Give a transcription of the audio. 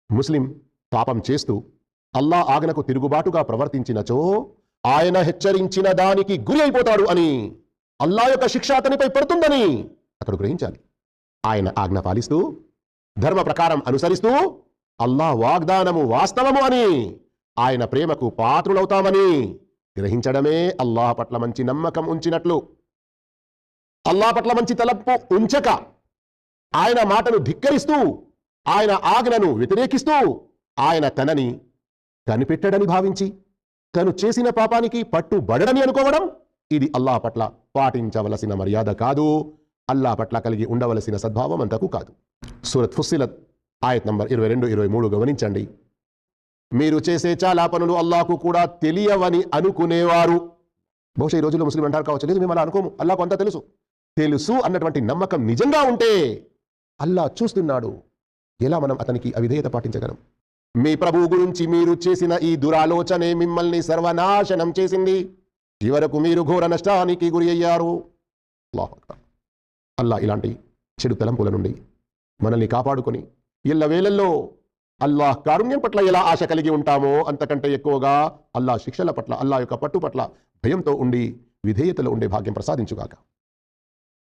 ముస్లిం పాపం చేస్తూ అల్లా ఆజ్ఞకు తిరుగుబాటుగా ప్రవర్తించినచో ఆయన హెచ్చరించిన దానికి గురి అయిపోతాడు అని, అల్లా యొక్క శిక్ష అతనిపై పడుతుందని అతడు గ్రహించాలి. ఆయన ఆజ్ఞ పాలిస్తూ ధర్మ ప్రకారం అనుసరిస్తూ అల్లా వాగ్దానము వాస్తవము అని, ఆయన ప్రేమకు పాత్రులవుతామని గ్రహించడమే అల్లాహ్ పట్ల మంచి నమ్మకం ఉంచినట్లు. అల్లాహ్ పట్ల మంచి తలపు ఉంచక ఆయన మాటను ధిక్కరిస్తూ ఆయన ఆజ్ఞను వ్యతిరేకిస్తూ ఆయన తనని కనిపెట్టడని భావించి తను చేసిన పాపానికి పట్టుబడడని అనుకోవడం, ఇది అల్లాహ్ పట్ల పాటించవలసిన మర్యాద కాదు, అల్లాహ్ పట్ల కలిగి ఉండవలసిన సద్భావం అంతకు కాదు. సూరత్ ఫుస్సిలత్ ఆయత్ నంబర్ 22-23 గమనించండి. మీరు చేసే చాలా పనులు అల్లాహకు కూడా తెలియవని అనుకునేవారు. బహుశా ఈ రోజుల్లో ముస్లిం అంటారు కావచ్చు, లేదు మేము అలా అనుకోము, అల్లాహకు అంతా తెలుసు. తెలుసు అన్నటువంటి నమ్మకం నిజంగా ఉంటే అల్లాహ్ చూస్తున్నాడు, ఎలా మనం అతనికి అవిధేయత పాటించగలం? మీ ప్రభువు గురించి మీరు చేసిన ఈ దురాలోచనే మిమ్మల్ని సర్వనాశనం చేసింది, చివరకు మీరు ఘోర నష్టానికి గురి అయ్యారు. అల్లాహ్ ఇలాంటి చెడు తలంపుల నుండి మనల్ని కాపాడుకొని ఎల్లవేళల్లో అల్లాహ్ కారుణ్యం పట్ల ఎలా ఆశ కలిగి ఉంటామో అంతకంటే ఎక్కువగా అల్లాహ్ శిక్షల పట్ల, అల్లాహ్ యొక్క పట్టు పట్ల భయంతో ఉండి విధేయతలో ఉండే భాగ్యం ప్రసాదించుగాక.